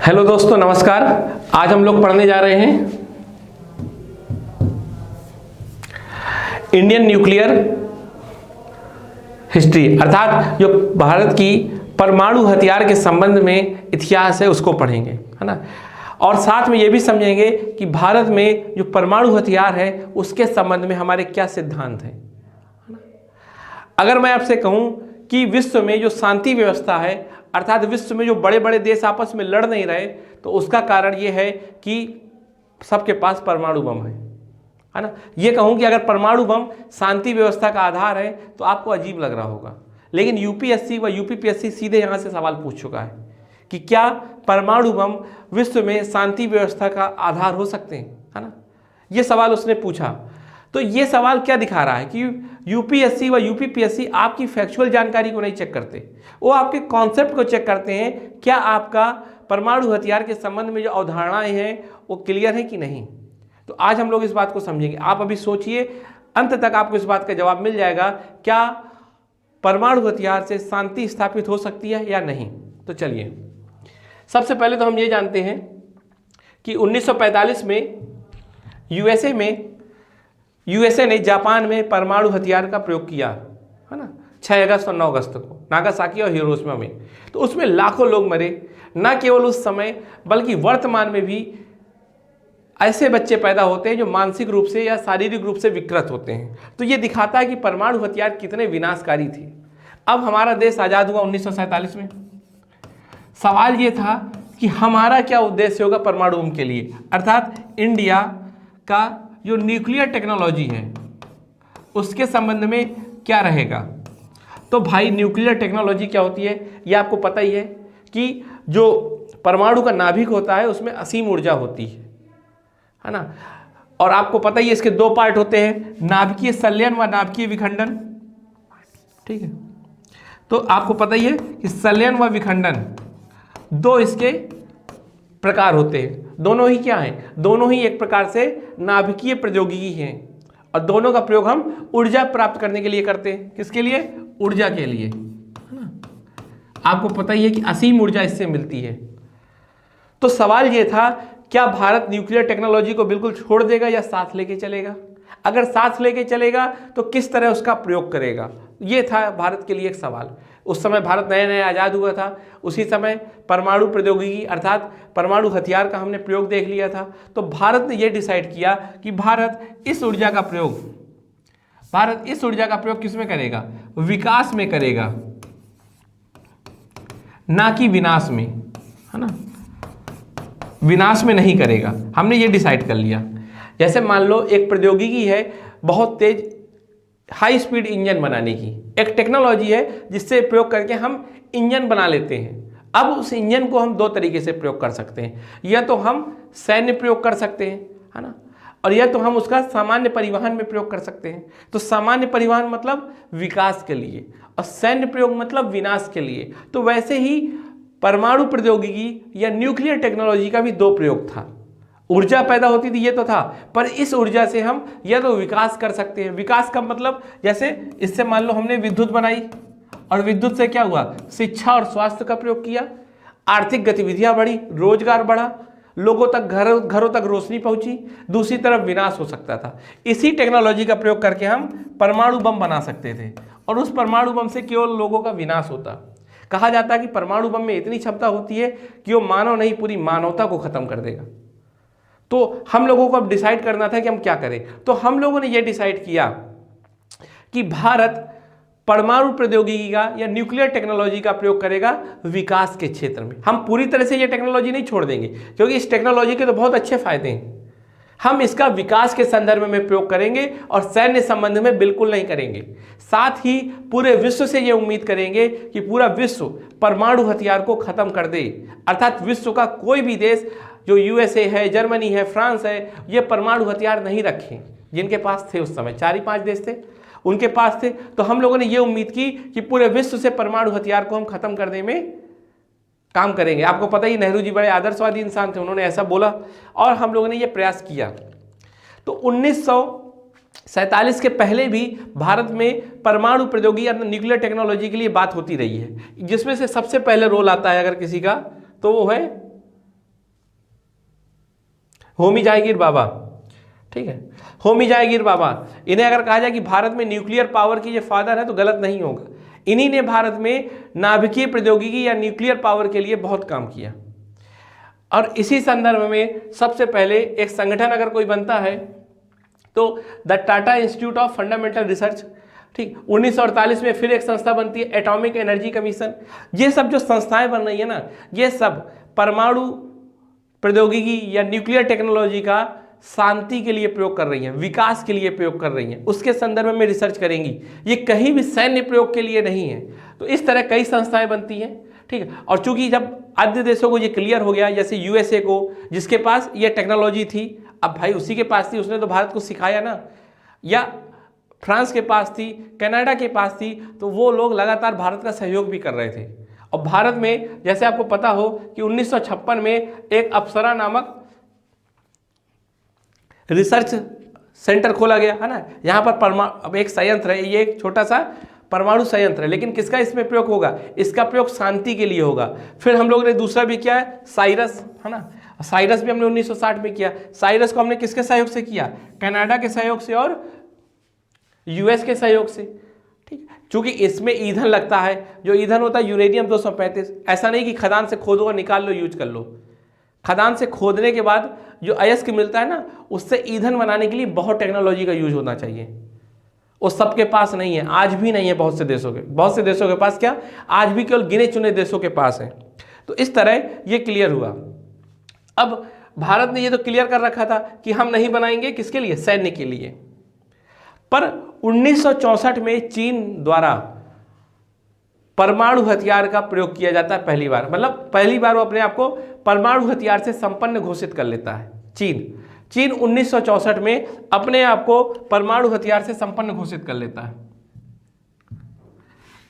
Hello दोस्तों, नमस्कार। आज हम लोग पढ़ने जा रहे हैं इंडियन न्यूक्लियर हिस्ट्री, अर्थात जो भारत की परमाणु हथियार के संबंध में इतिहास है उसको पढ़ेंगे, है ना। और साथ में ये भी समझेंगे कि भारत में जो परमाणु हथियार है उसके संबंध में हमारे क्या सिद्धांत हैं। अगर मैं आपसे कहूं कि विश्व में जो शांति व्यवस्था है, अर्थात विश्व में जो बड़े बड़े देश आपस में लड़ नहीं रहे, तो उसका कारण ये है कि सबके पास परमाणु बम है ना। ये कहूं कि अगर परमाणु बम शांति व्यवस्था का आधार है तो आपको अजीब लग रहा होगा, लेकिन यूपीएससी व यूपीपीएससी सीधे यहां से सवाल पूछ चुका है कि क्या परमाणु बम विश्व में शांति व्यवस्था का आधार हो सकते हैं, है ना। ये सवाल उसने पूछा। तो ये सवाल क्या दिखा रहा है कि यूपीएससी व यूपीपीएससी आपकी फैक्चुअल जानकारी को नहीं चेक करते, वो आपके कॉन्सेप्ट को चेक करते हैं। क्या आपका परमाणु हथियार के संबंध में जो अवधारणाएं हैं वो क्लियर है कि नहीं। तो आज हम लोग इस बात को समझेंगे। आप अभी सोचिए, अंत तक आपको इस बात का जवाब मिल जाएगा, क्या परमाणु हथियार से शांति स्थापित हो सकती है या नहीं। तो चलिए, सबसे पहले तो हम ये जानते हैं कि 1945 में यूएसए ने जापान में परमाणु हथियार का प्रयोग किया, है ना, 6 अगस्त और 9 अगस्त को नागासाकी और हिरोशिमा में। तो उसमें लाखों लोग मरे। न केवल उस समय बल्कि वर्तमान में भी ऐसे बच्चे पैदा होते हैं जो मानसिक रूप से या शारीरिक रूप से विकृत होते हैं। तो ये दिखाता है कि परमाणु हथियार कितने विनाशकारी थे। अब हमारा देश आज़ाद हुआ 1947 में। सवाल ये था कि हमारा क्या उद्देश्य होगा परमाणु बम के लिए, अर्थात इंडिया का जो न्यूक्लियर टेक्नोलॉजी है उसके संबंध में क्या रहेगा। तो भाई, न्यूक्लियर टेक्नोलॉजी क्या होती है ये आपको पता ही है कि जो परमाणु का नाभिक होता है उसमें असीम ऊर्जा होती है ना। और आपको पता ही है इसके 2 पार्ट होते हैं, नाभिकीय संलयन व नाभिकीय विखंडन। ठीक है, तो आपको पता ही है कि संलयन व विखंडन 2 इसके प्रकार होते हैं। दोनों ही क्या हैं? दोनों ही एक प्रकार से नाभिकीय प्रौद्योगिकी हैं और दोनों का प्रयोग हम ऊर्जा प्राप्त करने के लिए करते हैं। किसके लिए? ऊर्जा के लिए, है ना। आपको पता ही है कि असीम ऊर्जा इससे मिलती है। तो सवाल ये था, क्या भारत न्यूक्लियर टेक्नोलॉजी को बिल्कुल छोड़ देगा या साथ लेके चलेगा? अगर साथ लेके चलेगा तो किस तरह उसका प्रयोग करेगा, ये था भारत के लिए एक सवाल। उस समय भारत नया नया आज़ाद हुआ था, उसी समय परमाणु प्रौद्योगिकी अर्थात परमाणु हथियार का हमने प्रयोग देख लिया था। तो भारत ने यह डिसाइड किया कि भारत इस ऊर्जा का प्रयोग किस में करेगा? विकास में करेगा, ना कि विनाश में, है ना। विनाश में नहीं करेगा, हमने ये डिसाइड कर लिया। जैसे मान लो एक प्रौद्योगिकी है बहुत तेज हाई स्पीड इंजन बनाने की, एक टेक्नोलॉजी है जिससे प्रयोग करके हम इंजन बना लेते हैं। अब उस इंजन को हम 2 तरीके से प्रयोग कर सकते हैं, या तो हम सैन्य प्रयोग कर सकते हैं, है ना, और या तो हम उसका सामान्य परिवहन में प्रयोग कर सकते हैं। तो सामान्य परिवहन मतलब विकास के लिए और सैन्य प्रयोग मतलब विनाश के लिए। तो वैसे ही परमाणु प्रौद्योगिकी या न्यूक्लियर टेक्नोलॉजी का भी 2 प्रयोग था। ऊर्जा पैदा होती थी, ये तो था, पर इस ऊर्जा से हम या तो विकास कर सकते हैं। विकास का मतलब, जैसे इससे मान लो हमने विद्युत बनाई और विद्युत से क्या हुआ? शिक्षा और स्वास्थ्य का प्रयोग किया, आर्थिक गतिविधियां बढ़ी, रोजगार बढ़ा, लोगों तक घरों तक रोशनी पहुंची। दूसरी तरफ विनाश हो सकता था। इसी टेक्नोलॉजी का प्रयोग करके हम परमाणु बम बना सकते थे और उस परमाणु बम से केवल लोगों का विनाश होता। कहा जाता है कि परमाणु बम में इतनी क्षमता होती है कि वो मानव नहीं पूरी मानवता को खत्म कर देगा। तो हम लोगों को अब डिसाइड करना था कि हम क्या करें। तो हम लोगों ने यह डिसाइड किया कि भारत परमाणु प्रौद्योगिकी का या न्यूक्लियर टेक्नोलॉजी का प्रयोग करेगा विकास के क्षेत्र में। हम पूरी तरह से यह टेक्नोलॉजी नहीं छोड़ देंगे, क्योंकि इस टेक्नोलॉजी के तो बहुत अच्छे फायदे हैं। हम इसका विकास के संदर्भ में प्रयोग करेंगे और सैन्य संबंध में बिल्कुल नहीं करेंगे। साथ ही पूरे विश्व से यह उम्मीद करेंगे कि पूरा विश्व परमाणु हथियार को खत्म कर दे, अर्थात विश्व का कोई भी देश, जो यूएसए है, जर्मनी है, फ्रांस है, ये परमाणु हथियार नहीं रखें। जिनके पास थे उस समय 4 ही 5 देश थे, उनके पास थे। तो हम लोगों ने ये उम्मीद की कि पूरे विश्व से परमाणु हथियार को हम खत्म करने में काम करेंगे। आपको पता ही, नेहरू जी बड़े आदर्शवादी इंसान थे, उन्होंने ऐसा बोला और हम लोगों ने ये प्रयास किया। तो 1947 के पहले भी भारत में परमाणु प्रौद्योगिकी या न्यूक्लियर टेक्नोलॉजी के लिए बात होती रही है, जिसमें से सबसे पहले रोल आता है अगर किसी का, तो वो है होमी जहांगीर बाबा, ठीक है, होमी जहांगीर बाबा, इन्हें अगर कहा जाए कि भारत में न्यूक्लियर पावर की ये फादर है तो गलत नहीं होगा। इन्हीं ने भारत में नाभिकीय प्रौद्योगिकी या न्यूक्लियर पावर के लिए बहुत काम किया। और इसी संदर्भ में सबसे पहले एक संगठन अगर कोई बनता है तो the Tata institute of fundamental research, ठीक, 1948 में फिर एक संस्था बनती है एटॉमिक एनर्जी कमीशन। ये सब जो संस्थाएं बन रही है ना, ये सब परमाणु प्रौद्योगिकी या न्यूक्लियर टेक्नोलॉजी का शांति के लिए प्रयोग कर रही हैं, विकास के लिए प्रयोग कर रही हैं, उसके संदर्भ में रिसर्च करेंगी। ये कहीं भी सैन्य प्रयोग के लिए नहीं है। तो इस तरह कई संस्थाएं बनती हैं, ठीक है। और चूंकि जब अन्य देशों को ये क्लियर हो गया, जैसे यूएसए को, जिसके पास ये टेक्नोलॉजी थी, अब भाई उसी के पास थी, उसने तो भारत को सिखाया ना, या फ्रांस के पास थी, कनाडा के पास थी, तो वो लोग लगातार भारत का सहयोग भी कर रहे थे। और भारत में जैसे आपको पता हो कि 1956 में एक अप्सरा नामक रिसर्च सेंटर खोला गया है ना। यहाँ पर अब एक संयंत्र है, ये एक छोटा सा परमाणु संयंत्र है, लेकिन किसका इसमें प्रयोग होगा? इसका प्रयोग शांति के लिए होगा। फिर हम लोग ने दूसरा भी किया है, साइरस, है ना। साइरस भी हमने 1960 में किया। साइरस को हमने किसके सहयोग से किया? कनाडा के सहयोग से और यूएस के सहयोग से, ठीक। चूंकि इसमें ईंधन लगता है, जो ईंधन होता है यूरेनियम 235। ऐसा नहीं कि खदान से खोदो और निकाल लो, यूज कर लो। खदान से खोदने के बाद जो अयस्क मिलता है ना, उससे ईंधन बनाने के लिए बहुत टेक्नोलॉजी का यूज होना चाहिए। वो सबके पास नहीं है, आज भी नहीं है। बहुत से देशों के पास क्या, आज भी केवल गिने चुने देशों के पास है। तो इस तरह ये क्लियर हुआ। अब भारत ने ये तो क्लियर कर रखा था कि हम नहीं बनाएंगे, किसके लिए? सैन्य के लिए। पर 1964 में चीन द्वारा परमाणु हथियार का प्रयोग किया जाता है पहली बार। मतलब पहली बार वो अपने आप को परमाणु हथियार से संपन्न घोषित कर लेता है। चीन 1964 में अपने आप को परमाणु हथियार से संपन्न घोषित कर लेता है।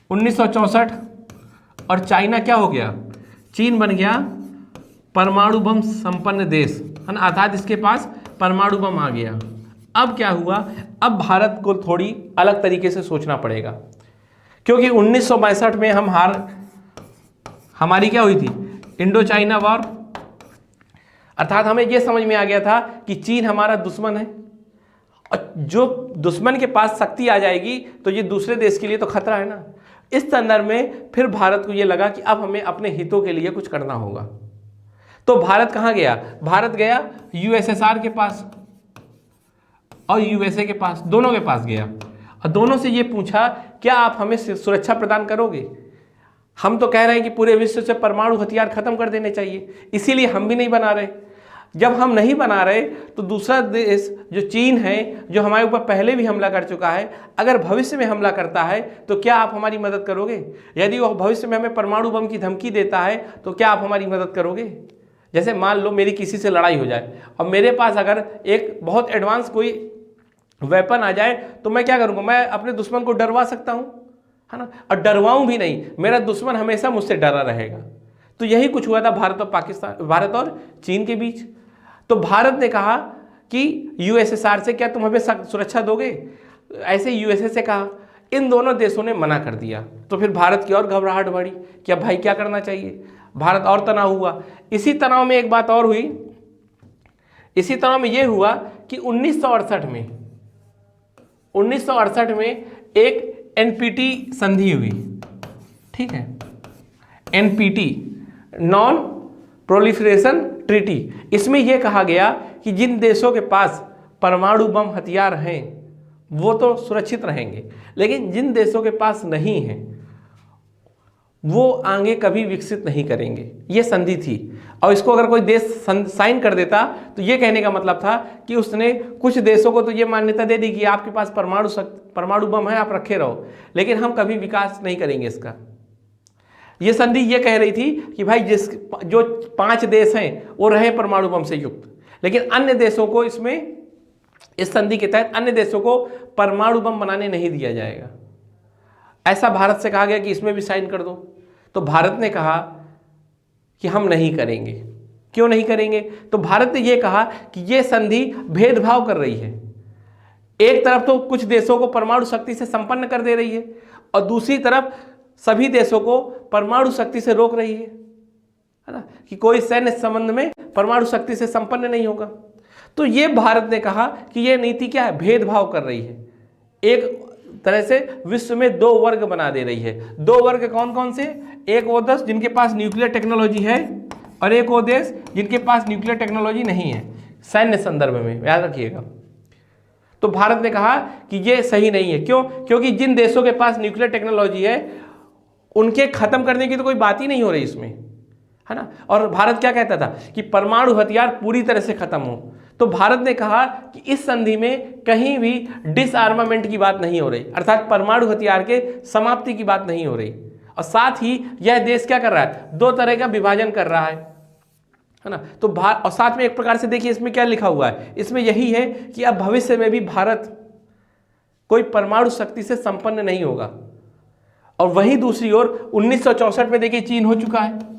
1964, और चाइना क्या हो गया? चीन बन गया परमाणु बम संपन्न देश, है ना। अर्थात इसके पास परमाणु बम आ गया। अब क्या हुआ? अब भारत को थोड़ी अलग तरीके से सोचना पड़ेगा, क्योंकि 1962 में हमारी क्या हुई थी? Indo China war. अर्थात हमें यह समझ में आ गया था कि चीन हमारा दुश्मन है, और जो दुश्मन के पास शक्ति आ जाएगी तो ये दूसरे देश के लिए तो खतरा है ना। इस संदर्भ में फिर भारत को ये लगा कि अब हमें अपने हितों के लिए कुछ करना होगा। तो भारत कहाँ गया? भारत गया यूएसएसआर के पास और यूएसए के पास, दोनों के पास गया, और दोनों से ये पूछा, क्या आप हमें सुरक्षा प्रदान करोगे? हम तो कह रहे हैं कि पूरे विश्व से परमाणु हथियार खत्म कर देने चाहिए, इसीलिए हम भी नहीं बना रहे। जब हम नहीं बना रहे तो दूसरा देश जो चीन है, जो हमारे ऊपर पहले भी हमला कर चुका है, अगर भविष्य में हमला करता है तो क्या आप हमारी मदद करोगे? यदि वह भविष्य में हमें परमाणु बम की धमकी देता है तो क्या आप हमारी मदद करोगे? जैसे मान लो मेरी किसी से लड़ाई हो जाए और मेरे पास अगर एक बहुत एडवांस कोई वेपन आ जाए तो मैं क्या करूँगा? मैं अपने दुश्मन को डरवा सकता हूँ, है ना। और डरवाऊँ भी नहीं, मेरा दुश्मन हमेशा मुझसे डरा रहेगा। तो यही कुछ हुआ था भारत और चीन के बीच। तो भारत ने कहा कि यूएसएसआर से, क्या तुम हमें सुरक्षा दोगे? ऐसे यूएसए से कहा। इन दोनों देशों ने मना कर दिया। तो फिर भारत की और घबराहट बढ़ी कि अब भाई क्या करना चाहिए। भारत और तनाव हुआ। इसी तनाव में एक बात और हुई। इसी तनाव में यह हुआ कि 1968 में एक एनपीटी संधि हुई, ठीक है। NPT, non proliferation treaty. इसमें यह कहा गया कि जिन देशों के पास परमाणु बम हथियार हैं वो तो सुरक्षित रहेंगे, लेकिन जिन देशों के पास नहीं है वो आगे कभी विकसित नहीं करेंगे। ये संधि थी। और इसको अगर कोई देश साइन कर देता तो ये कहने का मतलब था कि उसने कुछ देशों को तो ये मान्यता दे दी कि आपके पास परमाणु बम है, आप रखे रहो, लेकिन हम कभी विकास नहीं करेंगे इसका। ये संधि ये कह रही थी कि भाई जो 5 देश हैं वो रहे परमाणु बम से युक्त, लेकिन अन्य देशों को इस संधि के तहत अन्य देशों को परमाणु बम बनाने नहीं दिया जाएगा। ऐसा भारत से कहा गया कि इसमें भी साइन कर दो। तो भारत ने कहा कि हम नहीं करेंगे। क्यों नहीं करेंगे? तो भारत ने यह कहा कि यह संधि भेदभाव कर रही है। एक तरफ तो कुछ देशों को परमाणु शक्ति से संपन्न कर दे रही है और दूसरी तरफ सभी देशों को परमाणु शक्ति से रोक रही है ना, कि कोई सैन्य संबंध में परमाणु शक्ति से संपन्न नहीं होगा। तो ये भारत ने कहा कि ये नीति क्या है, भेदभाव कर रही है, एक तरह से विश्व में दो वर्ग बना दे रही है। दो वर्ग कौन कौन से, एक वो देश जिनके पास न्यूक्लियर टेक्नोलॉजी है और एक वो देश जिनके पास न्यूक्लियर टेक्नोलॉजी नहीं है, सैन्य संदर्भ में, याद रखिएगा। तो भारत ने कहा कि ये सही नहीं है। क्यों? क्योंकि जिन देशों के पास न्यूक्लियर टेक्नोलॉजी है उनके खत्म करने की तो कोई बात ही नहीं हो रही इसमें, है ना। और भारत क्या कहता था कि परमाणु हथियार पूरी तरह से खत्म हो। तो भारत ने कहा कि इस संधि में कहीं भी डिसआर्मामेंट की बात नहीं हो रही, अर्थात परमाणु हथियार के समाप्ति की बात नहीं हो रही। और साथ ही यह देश क्या कर रहा है, दो तरह का विभाजन कर रहा है ना। तो और साथ में एक प्रकार से देखिए इसमें क्या लिखा हुआ है, इसमें यही है कि अब भविष्य में भी भारत कोई परमाणु शक्ति से संपन्न नहीं होगा। और वहीं दूसरी ओर 1964 में देखिए चीन हो चुका है।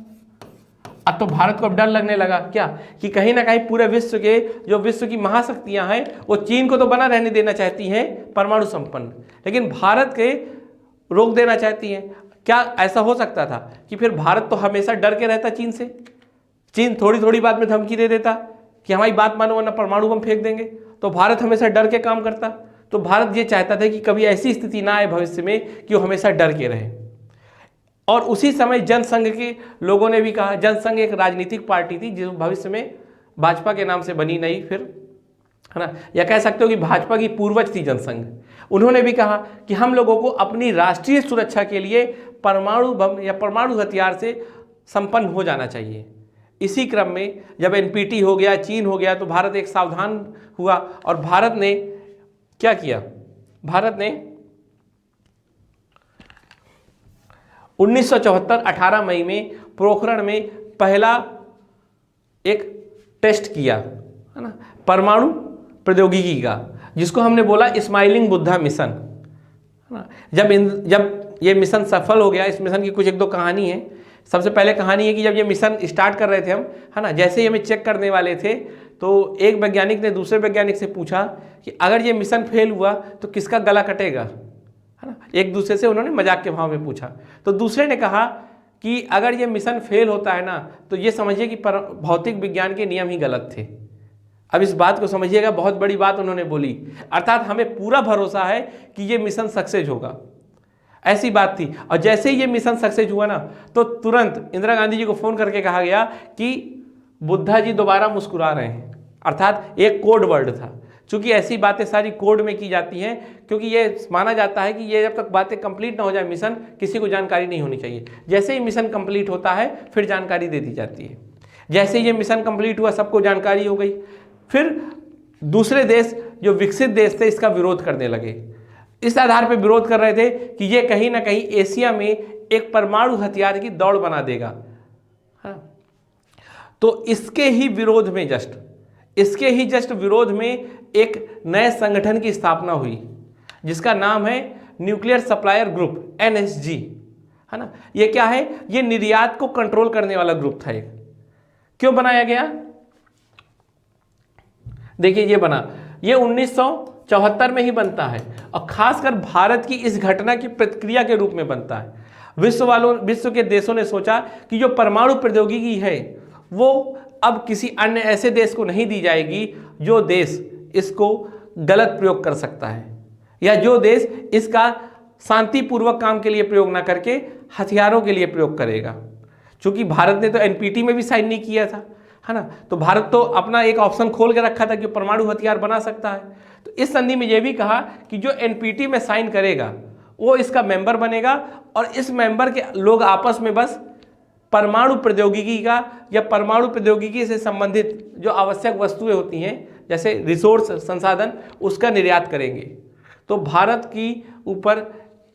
अब तो भारत को अब डर लगने लगा क्या, कि कहीं ना कहीं पूरे विश्व के जो विश्व की महाशक्तियां हैं वो चीन को तो बना रहने देना चाहती हैं परमाणु संपन्न, लेकिन भारत के रोक देना चाहती हैं। क्या ऐसा हो सकता था कि फिर भारत तो हमेशा डर के रहता चीन से, चीन थोड़ी थोड़ी बात में धमकी दे देता कि हमारी बात मानो वरना परमाणु बम फेंक देंगे, तो भारत हमेशा डर के काम करता। तो भारत ये चाहता था कि कभी ऐसी स्थिति ना आए भविष्य में कि वो हमेशा डर के रहे। और उसी समय जनसंघ के लोगों ने भी कहा, जनसंघ एक राजनीतिक पार्टी थी जो भविष्य में भाजपा के नाम से बनी नहीं फिर, है ना, या कह सकते हो कि भाजपा की पूर्वज थी जनसंघ। उन्होंने भी कहा कि हम लोगों को अपनी राष्ट्रीय सुरक्षा के लिए परमाणु बम या परमाणु हथियार से संपन्न हो जाना चाहिए। इसी क्रम में जब एनपीटी हो गया, चीन हो गया, तो भारत एक सावधान हुआ और भारत ने क्या किया, भारत ने 1974 18 मई में पोखरण में पहला एक टेस्ट किया, है ना, परमाणु प्रौद्योगिकी का, जिसको हमने बोला स्माइलिंग बुद्धा मिशन, है ना। जब ये मिशन सफल हो गया, इस मिशन की कुछ एक दो कहानी है। सबसे पहले कहानी है कि जब ये मिशन स्टार्ट कर रहे थे हम, है ना, जैसे ही हमें चेक करने वाले थे तो एक वैज्ञानिक ने दूसरे वैज्ञानिक से पूछा कि अगर ये मिशन फेल हुआ तो किसका गला कटेगा, है ना। एक दूसरे से उन्होंने मजाक के भाव में पूछा। तो दूसरे ने कहा कि अगर ये मिशन फेल होता है ना तो ये समझिए कि भौतिक विज्ञान के नियम ही गलत थे। अब इस बात को समझिएगा, बहुत बड़ी बात उन्होंने बोली, अर्थात हमें पूरा भरोसा है कि ये मिशन सक्सेस होगा, ऐसी बात थी। और जैसे ही ये मिशन सक्सेस हुआ ना तो तुरंत इंदिरा गांधी जी को फोन करके कहा गया कि बुद्धा जी दोबारा मुस्कुरा रहे हैं, अर्थात एक कोड वर्ड था। चूंकि ऐसी बातें सारी कोड में की जाती हैं, क्योंकि ये माना जाता है कि ये जब तक बातें कंप्लीट ना हो जाए मिशन, किसी को जानकारी नहीं होनी चाहिए। जैसे ही मिशन कंप्लीट होता है फिर जानकारी दे दी जाती है। जैसे ही ये मिशन कंप्लीट हुआ सबको जानकारी हो गई, फिर दूसरे देश जो विकसित देश थे इसका विरोध करने लगे। इस आधार पर विरोध कर रहे थे कि ये कहीं ना कहीं एशिया में एक परमाणु हथियार की दौड़ बना देगा। तो इसके ही विरोध में एक नए संगठन की स्थापना हुई जिसका नाम है न्यूक्लियर सप्लायर ग्रुप, एनएसजी, है ना। ये क्या है, ये निर्यात को कंट्रोल करने वाला ग्रुप था। एक क्यों बनाया गया, देखिए ये 1974 में ही बनता है और खासकर भारत की इस घटना की प्रतिक्रिया के रूप में बनता है। विश्व के देशों ने सोचा कि जो परमाणु प्रौद्योगिकी है वो अब किसी अन्य ऐसे देश को नहीं दी जाएगी जो देश इसको गलत प्रयोग कर सकता है, या जो देश इसका शांतिपूर्वक काम के लिए प्रयोग ना करके हथियारों के लिए प्रयोग करेगा। क्योंकि भारत ने तो एनपीटी में भी साइन नहीं किया था, है ना, तो भारत तो अपना एक ऑप्शन खोल के रखा था कि परमाणु हथियार बना सकता है। तो इस संधि में यह भी कहा कि जो एनपीटी में साइन करेगा वो इसका मेंबर बनेगा और इस मेंबर के लोग आपस में बस परमाणु प्रौद्योगिकी का या परमाणु प्रौद्योगिकी से संबंधित जो आवश्यक वस्तुएं होती हैं जैसे रिसोर्स संसाधन उसका निर्यात करेंगे। तो भारत की ऊपर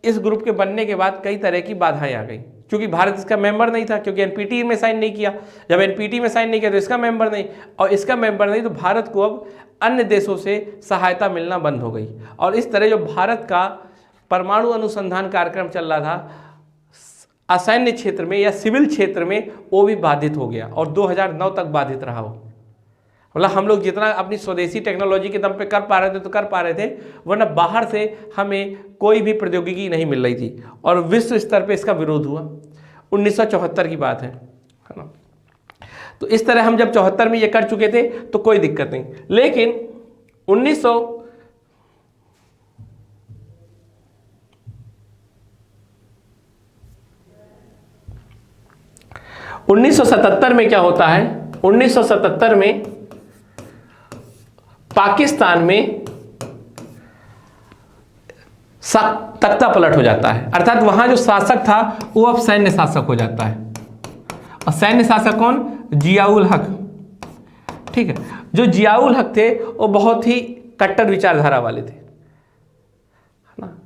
इस ग्रुप के बनने के बाद कई तरह की बाधाएं आ गई, क्योंकि भारत इसका मेंबर नहीं था, क्योंकि एनपीटी में साइन नहीं किया। जब एनपीटी में साइन नहीं किया तो इसका मेंबर नहीं, और इसका मेंबर नहीं तो भारत को अब अन्य देशों से सहायता मिलना बंद हो गई। और इस तरह जो भारत का परमाणु अनुसंधान कार्यक्रम चल रहा था असैन्य क्षेत्र में या सिविल क्षेत्र में, वो भी बाधित हो गया और 2009 तक बाधित रहा हो। मतलब हम लोग जितना अपनी स्वदेशी टेक्नोलॉजी के दम पे कर पा रहे थे तो कर पा रहे थे, वरना बाहर से हमें कोई भी प्रौद्योगिकी नहीं मिल रही थी और विश्व स्तर पे इसका विरोध हुआ। 1974 की बात है ना। तो इस तरह हम जब 74 में ये कर चुके थे तो कोई दिक्कत नहीं। लेकिन 1977 में क्या होता है, 1977 में पाकिस्तान में तख्ता पलट हो जाता है, अर्थात वहां जो शासक था वो अब सैन्य शासक हो जाता है। और सैन्य शासक कौन? जियाउल हक। ठीक है, जो जियाउल हक थे वो बहुत ही कट्टर विचारधारा वाले थे, है ना,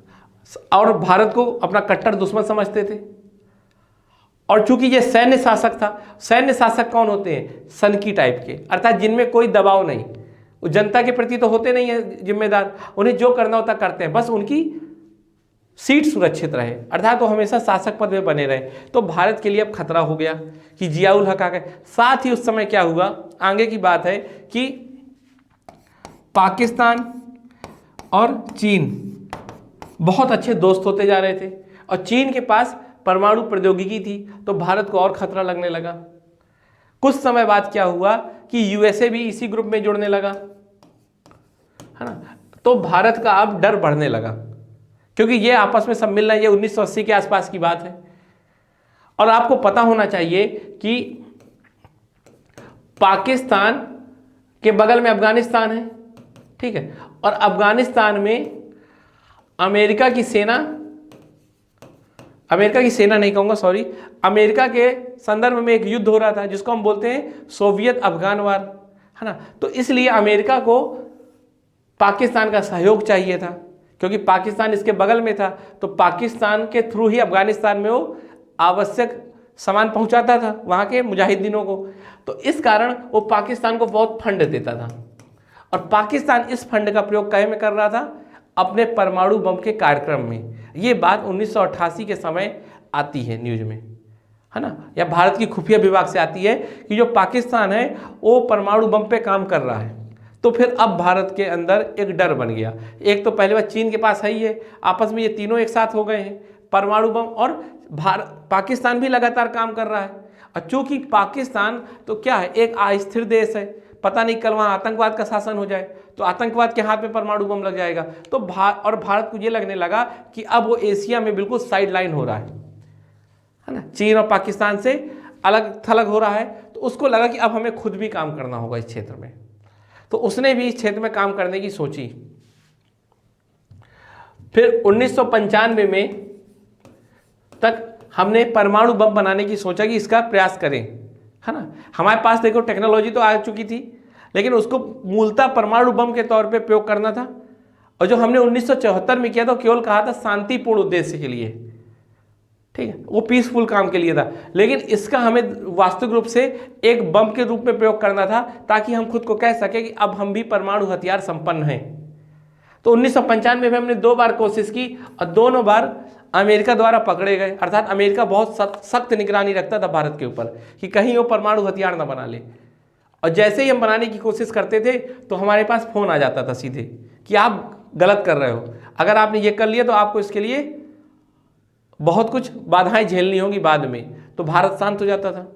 और भारत को अपना कट्टर दुश्मन समझते थे। और चूंकि ये सैन्य शासक था, सैन्य शासक कौन होते हैं? सनकी टाइप के, अर्थात जिनमें कोई दबाव नहीं, वो जनता के प्रति तो होते नहीं है जिम्मेदार, उन्हें जो करना होता करते हैं, बस उनकी सीट सुरक्षित रहे, अर्थात वो हमेशा शासक पद में बने रहे। तो भारत के लिए अब खतरा हो गया कि जियाउल हक आ गए। साथ ही उस समय क्या हुआ, आगे की बात है कि पाकिस्तान और चीन बहुत अच्छे दोस्त होते जा रहे थे, और चीन के पास परमाणु प्रौद्योगिकी थी, तो भारत को और खतरा लगने लगा। कुछ समय बाद क्या हुआ कि यूएसए भी इसी ग्रुप में जुड़ने लगा, है ना, तो भारत का अब डर बढ़ने लगा, क्योंकि ये आपस में सब मिल रहे हैं। ये 1980 के आसपास की बात है। और आपको पता होना चाहिए कि पाकिस्तान के बगल में अफगानिस्तान है, ठीक है, और अफगानिस्तान में अमेरिका की सेना नहीं कहूंगा, सॉरी, अमेरिका के संदर्भ में एक युद्ध हो रहा था जिसको हम बोलते हैं सोवियत अफगान वार, है ना। तो इसलिए अमेरिका को पाकिस्तान का सहयोग चाहिए था, क्योंकि पाकिस्तान इसके बगल में था, तो पाकिस्तान के थ्रू ही अफगानिस्तान में वो आवश्यक सामान पहुंचाता था वहाँ के मुजाहिदीनों को। तो इस कारण वो पाकिस्तान को बहुत फंड देता था, और पाकिस्तान इस फंड का प्रयोग कहीं में कर रहा था? अपने परमाणु बम के कार्यक्रम में। ये बात 1988 के समय आती है न्यूज में, है ना, या भारत की खुफिया विभाग से आती है कि जो पाकिस्तान है वो परमाणु बम पे काम कर रहा है। तो फिर अब भारत के अंदर एक डर बन गया। एक तो पहले बात चीन के पास है ही है, आपस में ये तीनों एक साथ हो गए हैं परमाणु बम, और पाकिस्तान भी लगातार काम कर रहा है। और चूंकि पाकिस्तान तो क्या है, एक अस्थिर देश है, पता नहीं कल वहाँ आतंकवाद का शासन हो जाए तो आतंकवाद के हाथ में परमाणु बम लग जाएगा। तो भारत को ये लगने लगा कि अब वो एशिया में बिल्कुल साइड लाइन हो रहा है ना, चीन और पाकिस्तान से अलग थलग हो रहा है। तो उसको लगा कि अब हमें खुद भी काम करना होगा इस क्षेत्र में, तो उसने भी इस क्षेत्र में काम करने की सोची। फिर 1995 में तक हमने परमाणु बम बनाने की सोचा कि इसका प्रयास करें, है ना। हमारे पास देखो टेक्नोलॉजी तो आ चुकी थी, लेकिन उसको मूलतः परमाणु बम के तौर पे प्रयोग करना था। और जो हमने 1974 में किया था केवल कहा था शांतिपूर्ण उद्देश्य के लिए, ठीक है, वो पीसफुल काम के लिए था। लेकिन इसका हमें वास्तविक रूप से एक बम के रूप में प्रयोग करना था, ताकि हम खुद को कह सके कि अब हम भी परमाणु हथियार संपन्न हैं। तो 1995 में हमने 2 बार कोशिश की, और दोनों बार अमेरिका द्वारा पकड़े गए। अर्थात अमेरिका बहुत सख्त निगरानी रखता था भारत के ऊपर कि कहीं वो परमाणु हथियार ना बना ले। और जैसे ही हम बनाने की कोशिश करते थे तो हमारे पास फोन आ जाता था सीधे कि आप गलत कर रहे हो, अगर आपने ये कर लिया तो आपको इसके लिए बहुत कुछ बाधाएं झेलनी होंगी बाद में। तो भारत शांत हो जाता था।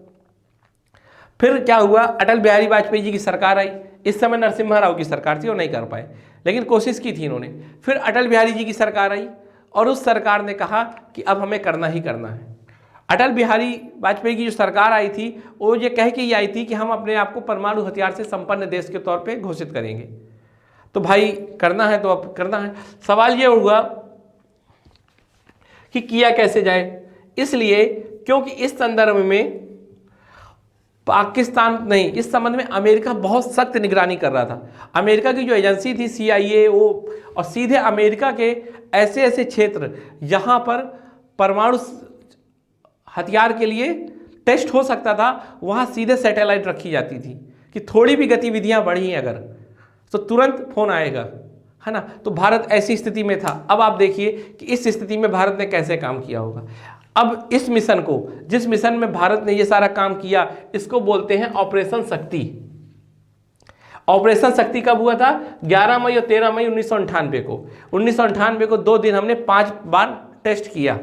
फिर क्या हुआ, अटल बिहारी वाजपेयी जी की सरकार आई। इस समय नरसिम्हा राव की सरकार थी और नहीं कर पाए, लेकिन कोशिश की थी इन्होंने। फिर अटल बिहारी जी की सरकार आई, और उस सरकार ने कहा कि अब हमें करना ही करना है। अटल बिहारी वाजपेयी की जो सरकार आई थी वो ये कह के ही आई थी कि हम अपने आप को परमाणु हथियार से संपन्न देश के तौर पे घोषित करेंगे। तो भाई करना है तो अब करना है। सवाल ये हुआ कि किया कैसे जाए, इसलिए क्योंकि इस संदर्भ में पाकिस्तान नहीं, इस संबंध में अमेरिका बहुत सख्त निगरानी कर रहा था। अमेरिका की जो एजेंसी थी CIA वो, और सीधे अमेरिका के ऐसे ऐसे क्षेत्र जहां पर परमाणु हथियार के लिए टेस्ट हो सकता था, वहां सीधे सैटेलाइट रखी जाती थी कि थोड़ी भी गतिविधियां बढ़ी अगर तो तुरंत फोन आएगा, है ना। तो भारत ऐसी स्थिति में था। अब आप देखिए कि इस स्थिति में भारत ने कैसे काम किया होगा। अब इस मिशन को, जिस मिशन में भारत ने ये सारा काम किया, इसको बोलते हैं ऑपरेशन शक्ति। ऑपरेशन शक्ति कब हुआ था? 11 मई और 13 मई 1998 को। 1998 को 2 दिन हमने 5 बार टेस्ट किया।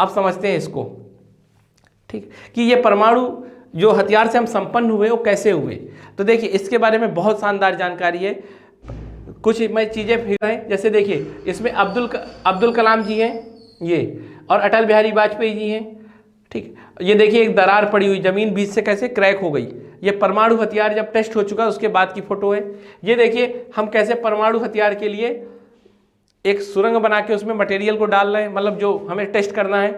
अब समझते हैं इसको, ठीक, कि ये परमाणु जो हथियार से हम संपन्न हुए वो कैसे हुए। तो देखिए इसके बारे में बहुत शानदार जानकारी है। कुछ मैं चीज़ें फिर हैं, जैसे देखिए इसमें अब्दुल कलाम जी हैं ये, और अटल बिहारी वाजपेयी जी हैं। ठीक, ये देखिए एक दरार पड़ी हुई, जमीन बीच से कैसे क्रैक हो गई। ये परमाणु हथियार जब टेस्ट हो चुका उसके बाद की फोटो है। ये देखिए हम कैसे परमाणु हथियार के लिए एक सुरंग बना के उसमें मटेरियल को डाल रहे हैं, मतलब जो हमें टेस्ट करना है।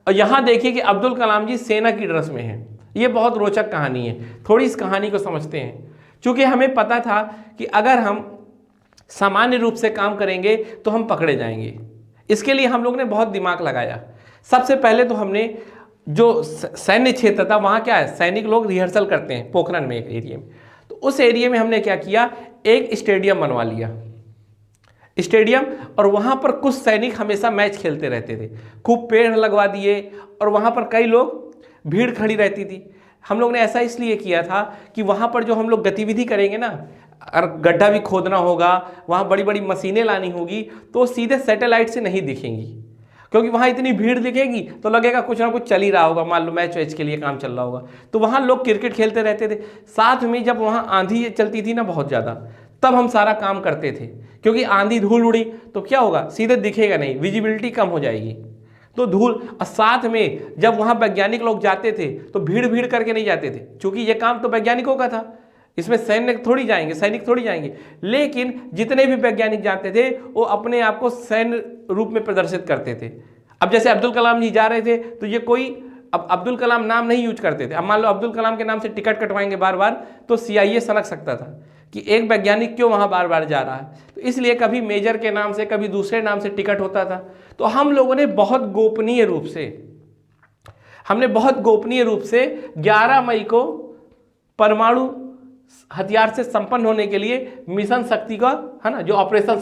और यहाँ देखिए कि अब्दुल कलाम जी सेना की ड्रेस में हैं। ये बहुत रोचक कहानी है, थोड़ी इस कहानी को समझते हैं। क्योंकि हमें पता था कि अगर हम सामान्य रूप से काम करेंगे तो हम पकड़े जाएंगे। इसके लिए हम लोग ने बहुत दिमाग लगाया। सबसे पहले तो हमने जो सैन्य क्षेत्र था वहाँ क्या है, सैनिक लोग रिहर्सल करते हैं पोखरण में एक एरिया में, तो उस एरिया में हमने क्या किया, एक स्टेडियम बनवा लिया, स्टेडियम, और वहाँ पर कुछ सैनिक हमेशा मैच खेलते रहते थे। खूब पेड़ लगवा दिए और वहाँ पर कई लोग, भीड़ खड़ी रहती थी। हम लोग ने ऐसा इसलिए किया था कि वहाँ पर जो हम लोग गतिविधि करेंगे ना, और गड्ढा भी खोदना होगा, वहाँ बड़ी बड़ी मशीनें लानी होगी, तो सीधे सैटेलाइट से नहीं दिखेंगी, क्योंकि वहाँ इतनी भीड़ दिखेगी तो लगेगा कुछ ना कुछ चल ही रहा होगा, मान लो मैच वैच के लिए काम चल रहा होगा। तो वहाँ लोग क्रिकेट खेलते रहते थे। साथ में जब वहाँ आंधी चलती थी ना बहुत ज़्यादा, तब हम सारा काम करते थे, क्योंकि आंधी धूल उड़ी तो क्या होगा, सीधे दिखेगा नहीं, विजिबिलिटी कम हो जाएगी। तो धूल, और साथ में जब वहाँ वैज्ञानिक लोग जाते थे तो भीड़ भीड़ करके नहीं जाते थे, क्योंकि ये काम तो वैज्ञानिकों का था, इसमें सैनिक थोड़ी जाएंगे। लेकिन जितने भी वैज्ञानिक जाते थे वो अपने आप को सैन्य रूप में प्रदर्शित करते थे। अब जैसे अब्दुल कलाम जी जा रहे थे तो ये कोई, अब अब्दुल कलाम नाम नहीं यूज करते थे। अब मान लो अब्दुल कलाम के नाम से टिकट कटवाएंगे बार बार, तो CIA सनक सकता था कि एक वैज्ञानिक क्यों वहाँ बार बार जा रहा है। तो इसलिए कभी मेजर के नाम से, कभी दूसरे नाम से टिकट होता था। तो हम लोगों ने बहुत गोपनीय रूप से 11 मई को परमाणु हथियार से संपन्न होने के लिए मिशन शक्ति का, है ना, जो ऑपरेशन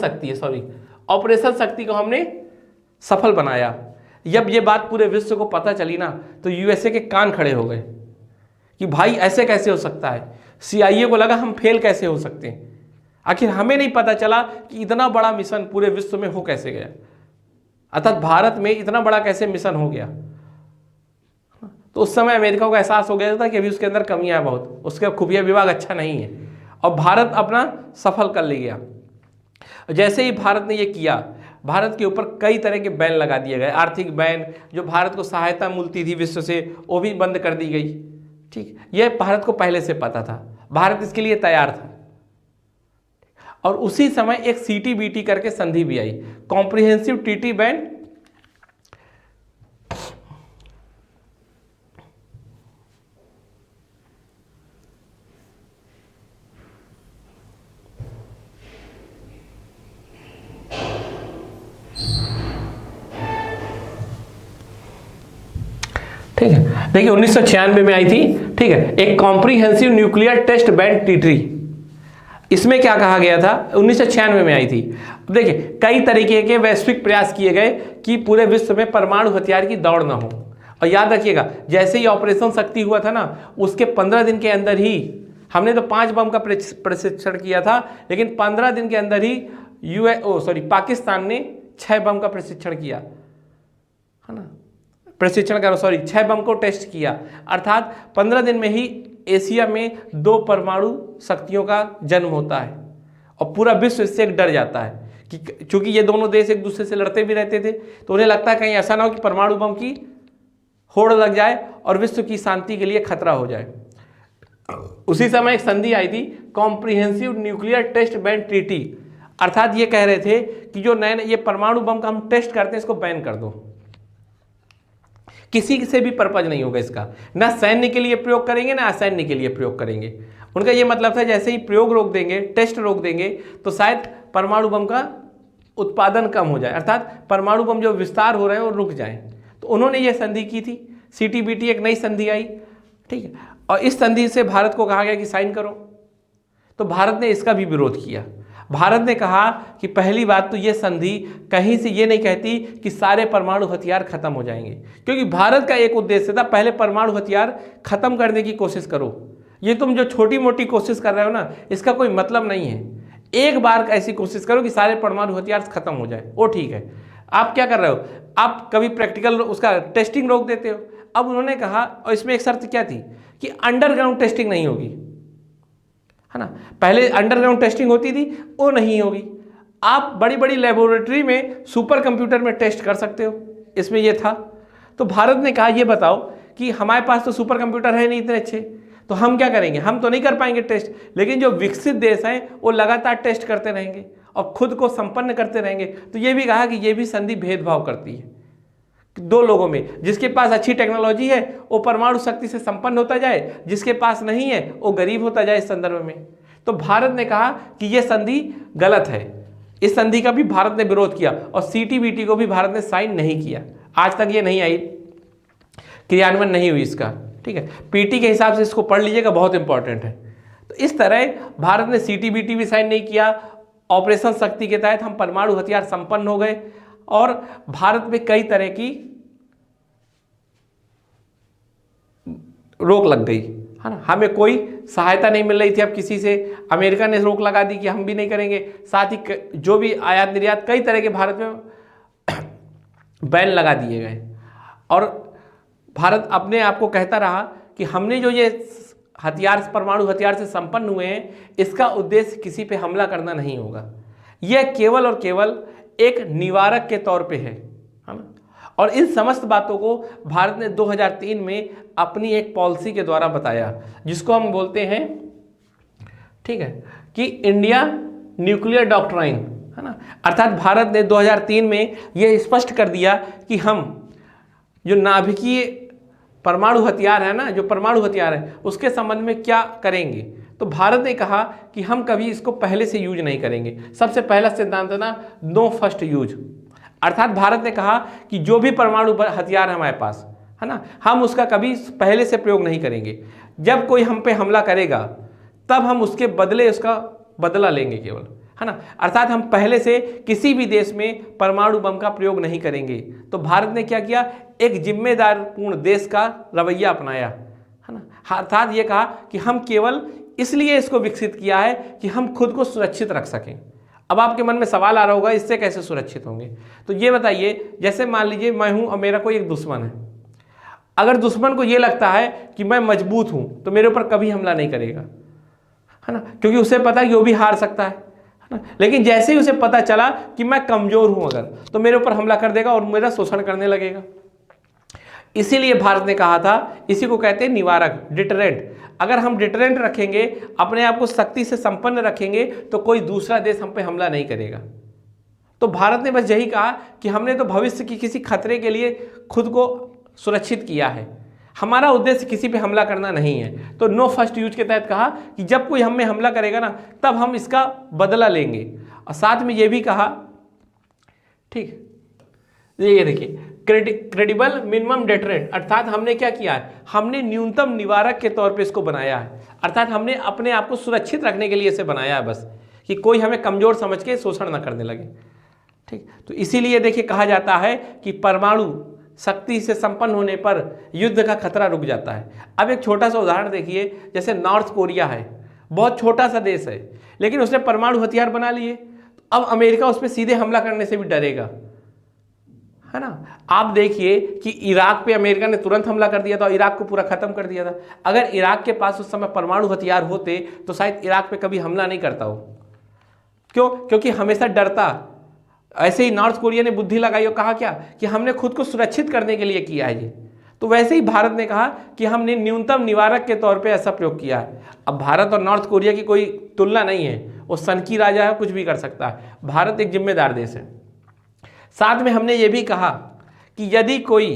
शक्ति को हमने सफल बनाया। जब ये बात पूरे विश्व को पता चली ना, तो USA के कान खड़े हो गए कि भाई ऐसे कैसे हो सकता है। CIA को लगा हम फेल कैसे हो सकते हैं, आखिर हमें नहीं पता चला कि इतना बड़ा मिशन पूरे विश्व में हो कैसे गया, अर्थात भारत में इतना बड़ा कैसे मिशन हो गया। तो उस समय अमेरिका को एहसास हो गया था कि अभी उसके अंदर कमियां हैं बहुत, उसका खुफिया विभाग अच्छा नहीं है, और भारत अपना सफल कर ले गया। जैसे ही भारत ने ये किया, भारत के ऊपर कई तरह के बैन लगा दिए गए। आर्थिक बैन, जो भारत को सहायता मिलती थी विश्व से, वो भी बंद कर दी गई। ठीक, ये भारत को पहले से पता था, भारत इसके लिए तैयार था। और उसी समय एक CTBT करके संधि भी आई, कॉम्प्रिहेंसिव ट्रीटी बैंड। ठीक है, देखिए 1996 में आई थी। ठीक है, एक comprehensive nuclear test ban treaty. इसमें क्या कहा गया था, 1996 में आई थी। देखिए कई तरीके के वैश्विक प्रयास किए गए कि पूरे विश्व में परमाणु हथियार की दौड़ ना हो। और याद रखिएगा, जैसे ही ऑपरेशन शक्ति हुआ था ना, उसके 15 दिन के अंदर ही, हमने तो 5 बम का प्रशिक्षण किया था, लेकिन 15 दिन के अंदर ही पाकिस्तान ने 6 बम का प्रशिक्षण किया, है ना, 6 बम को टेस्ट किया। अर्थात 15 दिन में ही एशिया में 2 परमाणु शक्तियों का जन्म होता है, और पूरा विश्व इससे एक डर जाता है कि चूंकि ये दोनों देश एक दूसरे से लड़ते भी रहते थे, तो उन्हें लगता है कहीं ऐसा ना हो कि परमाणु बम की होड़ लग जाए और विश्व की शांति के लिए खतरा हो जाए। उसी समय एक संधि आई थी, comprehensive nuclear test ban treaty. अर्थात ये कह रहे थे कि जो नए ये परमाणु बम का हम टेस्ट करते हैं, इसको बैन कर दो, किसी से भी पर्पज नहीं होगा इसका, ना सैन्य के लिए प्रयोग करेंगे ना असैन्य के लिए प्रयोग करेंगे। उनका ये मतलब था जैसे ही प्रयोग रोक देंगे, टेस्ट रोक देंगे, तो शायद परमाणु बम का उत्पादन कम हो जाए, अर्थात परमाणु बम जो विस्तार हो रहे हैं वो रुक जाए। तो उन्होंने ये संधि की थी, CTBT एक नई संधि आई। ठीक है, और इस संधि से भारत को कहा गया कि साइन करो, तो भारत ने इसका भी विरोध किया। भारत ने कहा कि पहली बात तो ये संधि कहीं से ये नहीं कहती कि सारे परमाणु हथियार खत्म हो जाएंगे, क्योंकि भारत का एक उद्देश्य था, पहले परमाणु हथियार खत्म करने की कोशिश करो। ये तुम जो छोटी मोटी कोशिश कर रहे हो ना, इसका कोई मतलब नहीं है। एक बार ऐसी कोशिश करो कि सारे परमाणु हथियार खत्म हो जाए, वो ठीक है। आप क्या कर रहे हो, आप कभी प्रैक्टिकल उसका टेस्टिंग रोक देते हो, अब उन्होंने कहा, और इसमें एक शर्त क्या थी कि अंडरग्राउंड टेस्टिंग नहीं होगी, है ना। पहले अंडरग्राउंड टेस्टिंग होती थी, वो नहीं होगी। आप बड़ी बड़ी लेबोरेटरी में सुपर कंप्यूटर में टेस्ट कर सकते हो, इसमें ये था। तो भारत ने कहा ये बताओ कि हमारे पास तो सुपर कंप्यूटर है नहीं इतने अच्छे, तो हम क्या करेंगे, हम तो नहीं कर पाएंगे टेस्ट, लेकिन जो विकसित देश हैं वो लगातार टेस्ट करते रहेंगे और खुद को संपन्न करते रहेंगे। तो ये भी कहा कि ये भी संधि भेदभाव करती है दो लोगों में, जिसके पास अच्छी टेक्नोलॉजी है वो परमाणु शक्ति से संपन्न होता जाए, जिसके पास नहीं है वो गरीब होता जाए इस संदर्भ में। तो भारत ने कहा कि ये संधि गलत है, इस संधि का भी भारत ने विरोध किया और सीटीबीटी को भी भारत ने साइन नहीं किया। आज तक ये नहीं आई, क्रियान्वयन नहीं हुई इसका, ठीक है। पीटी के हिसाब से इसको पढ़ लीजिएगा, बहुत इंपॉर्टेंट है। तो इस तरह भारत ने सीटीबीटी भी साइन नहीं किया। ऑपरेशन शक्ति के तहत हम परमाणु हथियार संपन्न हो गए और भारत में कई तरह की रोक लग गई, है ना। हमें कोई सहायता नहीं मिल रही थी अब किसी से, अमेरिका ने रोक लगा दी कि हम भी नहीं करेंगे। साथ ही जो भी आयात निर्यात कई तरह के भारत में बैन लगा दिए गए और भारत अपने आप को कहता रहा कि हमने जो ये हथियार परमाणु हथियार से संपन्न हुए हैं, इसका उद्देश्य किसी पे हमला करना नहीं होगा, यह केवल और केवल एक निवारक के तौर पे है ना। और इन समस्त बातों को भारत ने 2003 में अपनी एक पॉलिसी के द्वारा बताया, जिसको हम बोलते हैं, ठीक है, कि इंडिया न्यूक्लियर डॉक्ट्राइन, है ना। अर्थात भारत ने 2003 में यह स्पष्ट कर दिया कि हम जो नाभिकीय परमाणु हथियार है ना, जो परमाणु हथियार है उसके संबंध में क्या करेंगे। तो भारत ने कहा कि हम कभी इसको पहले से यूज नहीं करेंगे। सबसे पहला सिद्धांत है ना, नो फर्स्ट यूज। अर्थात भारत ने कहा कि जो भी परमाणु हथियार है हमारे पास, है ना, हम उसका कभी पहले से प्रयोग नहीं करेंगे। जब कोई हम पे हमला करेगा तब हम उसके बदले उसका बदला लेंगे केवल, है ना। अर्थात हम पहले से किसी भी देश में परमाणु बम का प्रयोग नहीं करेंगे। तो भारत ने क्या किया, एक जिम्मेदार पूर्ण देश का रवैया अपनाया, है ना। अर्थात ये कहा कि हम केवल इसलिए इसको विकसित किया है कि हम खुद को सुरक्षित रख सकें। अब आपके मन में सवाल आ रहा होगा, इससे कैसे सुरक्षित होंगे। तो ये बताइए, जैसे मान लीजिए मैं हूं और मेरा कोई एक दुश्मन है, अगर दुश्मन को ये लगता है कि मैं मजबूत हूं तो मेरे ऊपर कभी हमला नहीं करेगा, है ना, क्योंकि उसे पता है कि वो भी हार सकता है ना। लेकिन जैसे ही उसे पता चला कि मैं कमजोर हूं अगर, तो मेरे ऊपर हमला कर देगा और मेरा शोषण करने लगेगा। इसीलिए भारत ने कहा था, इसी को कहते हैं निवारक, डिटरेंट। अगर हम डिटरेंट रखेंगे, अपने आप को शक्ति से संपन्न रखेंगे, तो कोई दूसरा देश हम पे हमला नहीं करेगा। तो भारत ने बस यही कहा कि हमने तो भविष्य की किसी खतरे के लिए खुद को सुरक्षित किया है, हमारा उद्देश्य किसी पे हमला करना नहीं है। तो नो फर्स्ट यूज के तहत कहा कि जब कोई हम में हमला करेगा ना, तब हम इसका बदला लेंगे। और साथ में ये भी कहा, ठीक, ये देखिए, क्रेडिबल मिनिमम डेटरेंट। अर्थात हमने क्या किया है, हमने न्यूनतम निवारक के तौर पे इसको बनाया है। अर्थात हमने अपने आप को सुरक्षित रखने के लिए इसे बनाया है, बस कि कोई हमें कमजोर समझ के शोषण न करने लगे, ठीक। तो इसीलिए देखिए कहा जाता है कि परमाणु शक्ति से संपन्न होने पर युद्ध का खतरा रुक जाता है। अब एक छोटा सा उदाहरण देखिए, जैसे नॉर्थ कोरिया है, बहुत छोटा सा देश है, लेकिन उसने परमाणु हथियार बना लिए। अब अमेरिका उस पर सीधे हमला करने से भी डरेगा, है ना। आप देखिए कि इराक पे अमेरिका ने तुरंत हमला कर दिया था, इराक को पूरा खत्म कर दिया था। अगर इराक के पास उस समय परमाणु हथियार होते तो शायद इराक पे कभी हमला नहीं करता हो। क्यों? क्योंकि हमेशा डरता। ऐसे ही नॉर्थ कोरिया ने बुद्धि लगाई और कहा क्या कि हमने खुद को सुरक्षित करने के लिए किया है ये। तो वैसे ही भारत ने कहा कि हमने न्यूनतम निवारक के तौर पे ऐसा प्रयोग किया है। अब भारत और नॉर्थ कोरिया की कोई तुलना नहीं है, वो सनकी राजा है, कुछ भी कर सकता है। भारत एक जिम्मेदार देश है। साथ में हमने ये भी कहा कि यदि कोई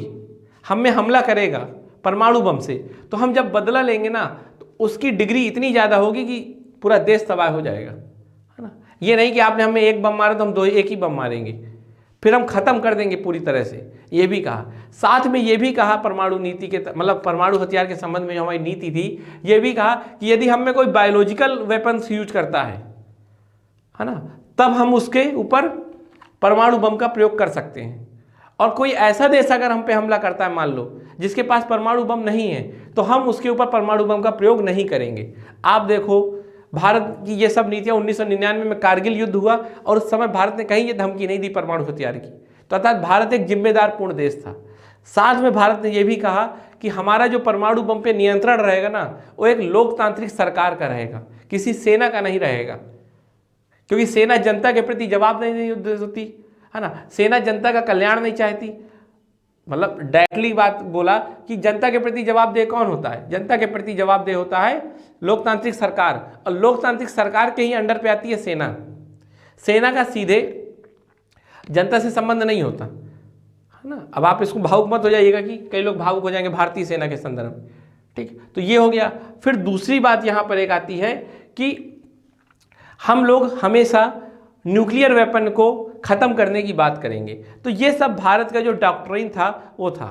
हम में हमला करेगा परमाणु बम से, तो हम जब बदला लेंगे ना, तो उसकी डिग्री इतनी ज़्यादा होगी कि पूरा देश तबाह हो जाएगा, है ना। ये नहीं कि आपने हमें एक बम मारा तो हम एक ही बम मारेंगे, फिर हम ख़त्म कर देंगे पूरी तरह से, ये भी कहा। साथ में ये भी कहा परमाणु नीति के मतलब परमाणु हथियार के संबंध में जो हमारी नीति थी, ये भी कहा कि यदि हम में कोई बायोलॉजिकल वेपन्स यूज करता है ना, तब हम उसके ऊपर परमाणु बम का प्रयोग कर सकते हैं। और कोई ऐसा देश अगर हम पे हमला करता है, मान लो जिसके पास परमाणु बम नहीं है, तो हम उसके ऊपर परमाणु बम का प्रयोग नहीं करेंगे। आप देखो भारत की ये सब नीतियाँ 1999 में कारगिल युद्ध हुआ और उस समय भारत ने कहीं ये धमकी नहीं दी परमाणु हथियार की। तो अर्थात भारत एक जिम्मेदार पूर्ण देश था। साथ में भारत ने यह भी कहा कि हमारा जो परमाणु बम पे नियंत्रण रहेगा ना, वो एक लोकतांत्रिक सरकार का रहेगा, किसी सेना का नहीं रहेगा, क्योंकि सेना जनता के प्रति जवाबदेही नहीं होती है ना, सेना जनता का कल्याण नहीं चाहती। मतलब डायरेक्टली बात बोला कि जनता के प्रति जवाबदेह कौन होता है, जनता के प्रति जवाबदेह होता है लोकतांत्रिक सरकार, और लोकतांत्रिक सरकार के ही अंडर पे आती है सेना। सेना का सीधे जनता से संबंध नहीं होता है ना। अब आप इसको भावुक मत हो जाइएगा कि कई लोग भावुक हो जाएंगे भारतीय सेना के संदर्भ में, ठीक। तो ये हो गया। फिर दूसरी बात यहाँ पर एक आती है कि हम लोग हमेशा न्यूक्लियर वेपन को ख़त्म करने की बात करेंगे। तो ये सब भारत का जो डॉक्ट्रिन था वो था।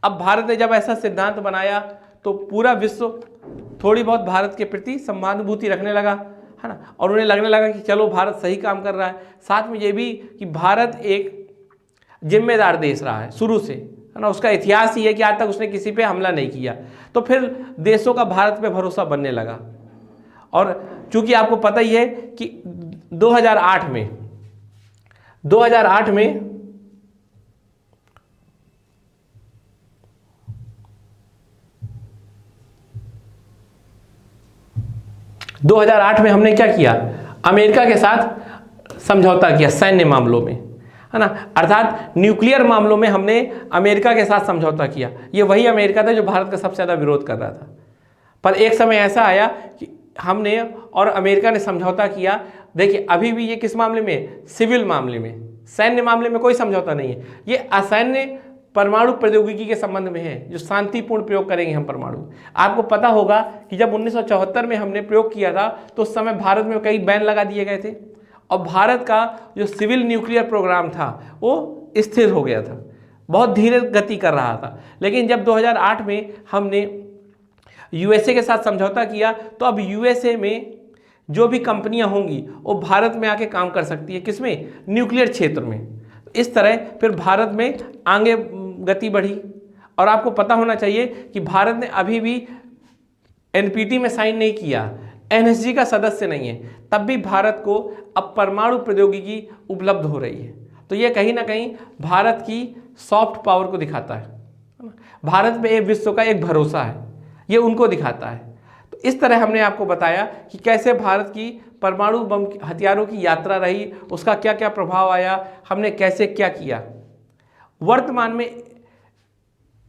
अब भारत ने जब ऐसा सिद्धांत बनाया तो पूरा विश्व थोड़ी बहुत भारत के प्रति सहानुभूति रखने लगा, है ना, और उन्हें लगने लगा कि चलो भारत सही काम कर रहा है। साथ में ये भी कि भारत एक जिम्मेदार देश रहा है शुरू से, है ना, उसका इतिहास ही है कि आज तक उसने किसी पे हमला नहीं किया। तो फिर देशों का भारत पे भरोसा बनने लगा। और चूंकि आपको पता ही है कि 2008 में 2008 में हमने क्या किया, अमेरिका के साथ समझौता किया सैन्य मामलों में, है ना, अर्थात न्यूक्लियर मामलों में हमने अमेरिका के साथ समझौता किया। ये वही अमेरिका था जो भारत का सबसे ज़्यादा विरोध कर रहा था। पर एक समय ऐसा आया कि हमने और अमेरिका ने समझौता किया। देखिए अभी भी ये किस मामले में, सिविल मामले में, सैन्य मामले में कोई समझौता नहीं है। ये असैन्य परमाणु प्रौद्योगिकी के संबंध में है, जो शांतिपूर्ण प्रयोग करेंगे हम परमाणु। आपको पता होगा कि जब 1974 में हमने प्रयोग किया था तो उस समय भारत में कई बैन लगा दिए गए थे, और भारत का जो सिविल न्यूक्लियर प्रोग्राम था वो स्थिर हो गया था, बहुत धीरे गति कर रहा था। लेकिन जब 2008 में हमने यूएसए के साथ समझौता किया तो अब यूएसए में जो भी कंपनियां होंगी वो भारत में आके काम कर सकती है, किसमें, न्यूक्लियर क्षेत्र में। इस तरह फिर भारत में आगे गति बढ़ी। और आपको पता होना चाहिए कि भारत ने अभी भी एनपीटी में साइन नहीं किया, एनएसजी का सदस्य नहीं है, तब भी भारत को अब परमाणु प्रौद्योगिकी उपलब्ध हो रही है। तो ये कहीं ना कहीं भारत की सॉफ्ट पावर को दिखाता है। भारत में विश्व का एक भरोसा है, ये उनको दिखाता है। तो इस तरह हमने आपको बताया कि कैसे भारत की परमाणु बम हथियारों की यात्रा रही, उसका क्या क्या प्रभाव आया, हमने कैसे क्या किया। वर्तमान में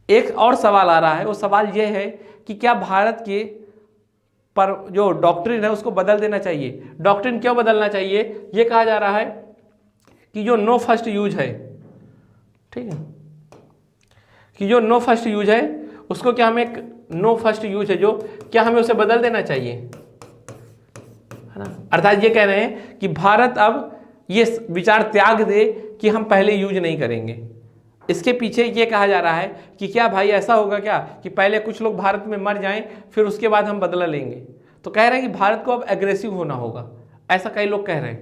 एक और सवाल आ रहा है, वो सवाल ये है कि क्या भारत के पर जो डॉक्ट्रिन है उसको बदल देना चाहिए। डॉक्ट्रिन क्यों बदलना चाहिए, ये कहा जा रहा है कि जो नो फर्स्ट यूज है, ठीक है, कि जो नो फर्स्ट यूज है उसको क्या हमें, नो फर्स्ट यूज है जो, क्या हमें उसे बदल देना चाहिए, है ना। अर्थात ये कह रहे हैं कि भारत अब ये विचार त्याग दे कि हम पहले यूज नहीं करेंगे। इसके पीछे ये कहा जा रहा है कि क्या भाई ऐसा होगा क्या कि पहले कुछ लोग भारत में मर जाएं फिर उसके बाद हम बदला लेंगे। तो कह रहे हैं कि भारत को अब एग्रेसिव होना होगा, ऐसा कई लोग कह रहे हैं,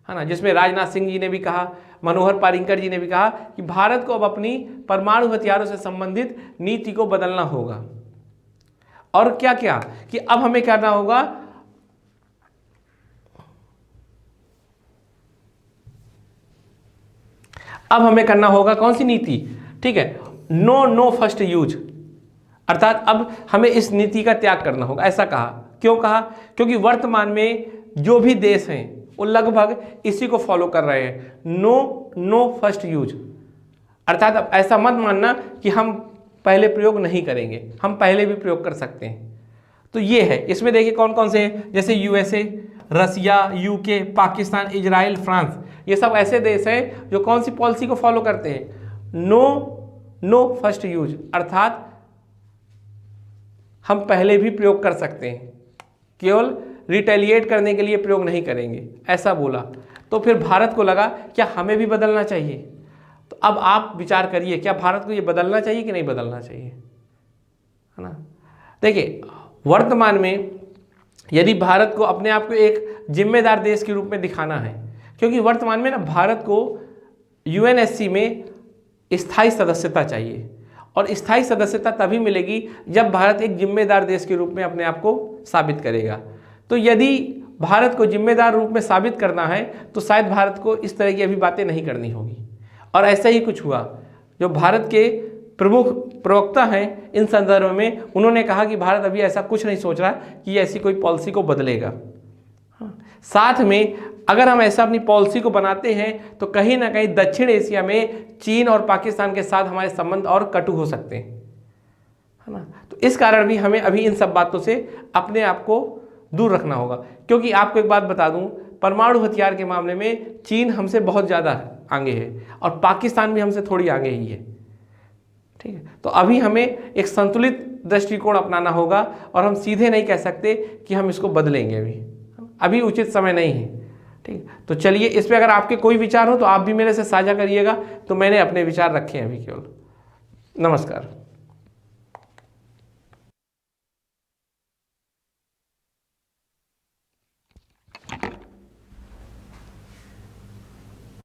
है ना, जिसमें राजनाथ सिंह जी ने भी कहा, मनोहर पर्रिकर जी ने भी कहा कि भारत को अब अपनी परमाणु हथियारों से संबंधित नीति को बदलना होगा। और क्या क्या कि अब हमें करना होगा, अब हमें करना होगा कौन सी नीति, ठीक है, नो फर्स्ट यूज, अर्थात अब हमें इस नीति का त्याग करना होगा। ऐसा कहा, क्यों कहा, क्योंकि वर्तमान में जो भी देश हैं वो लगभग इसी को फॉलो कर रहे हैं, नो फर्स्ट यूज। अर्थात अब ऐसा मत मानना कि हम पहले प्रयोग नहीं करेंगे, हम पहले भी प्रयोग कर सकते हैं। तो ये है, इसमें देखिए कौन कौन से हैं, जैसे यूएसए, रसिया, यूके, पाकिस्तान, इजराइल, फ्रांस, ये सब ऐसे देश हैं जो कौन सी पॉलिसी को फॉलो करते हैं, नो फर्स्ट यूज, अर्थात हम पहले भी प्रयोग कर सकते हैं, केवल रिटेलिएट करने के लिए प्रयोग नहीं करेंगे, ऐसा बोला। तो फिर भारत को लगा क्या हमें भी बदलना चाहिए। तो अब आप विचार करिए, क्या भारत को ये बदलना चाहिए कि नहीं बदलना चाहिए, है ना। देखिए वर्तमान में यदि भारत को अपने आप को एक जिम्मेदार देश के रूप में दिखाना है, क्योंकि वर्तमान में ना भारत को यूएनएससी में स्थायी सदस्यता चाहिए, और स्थायी सदस्यता तभी मिलेगी जब भारत एक जिम्मेदार देश के रूप में अपने आप को साबित करेगा। तो यदि भारत को जिम्मेदार रूप में साबित करना है तो शायद भारत को इस तरह की अभी बातें नहीं करनी होगी। और ऐसा ही कुछ हुआ, जो भारत के प्रमुख प्रवक्ता हैं इन संदर्भ में, उन्होंने कहा कि भारत अभी ऐसा कुछ नहीं सोच रहा कि ऐसी कोई पॉलिसी को बदलेगा। साथ में अगर हम ऐसा अपनी पॉलिसी को बनाते हैं तो कहीं ना कहीं दक्षिण एशिया में चीन और पाकिस्तान के साथ हमारे संबंध और कटु हो सकते हैं, है ना। तो इस कारण भी हमें अभी इन सब बातों से अपने आप को दूर रखना होगा, क्योंकि आपको एक बात बता दूं, परमाणु हथियार के मामले में चीन हमसे बहुत ज़्यादा आगे है और पाकिस्तान भी हमसे थोड़ी आगे ही है, ठीक है। तो अभी हमें एक संतुलित दृष्टिकोण अपनाना होगा और हम सीधे नहीं कह सकते कि हम इसको बदलेंगे, अभी उचित समय नहीं है, ठीक। तो चलिए, इस पर अगर आपके कोई विचार हो तो आप भी मेरे से साझा करिएगा। तो मैंने अपने विचार रखे हैं अभी केवल। नमस्कार।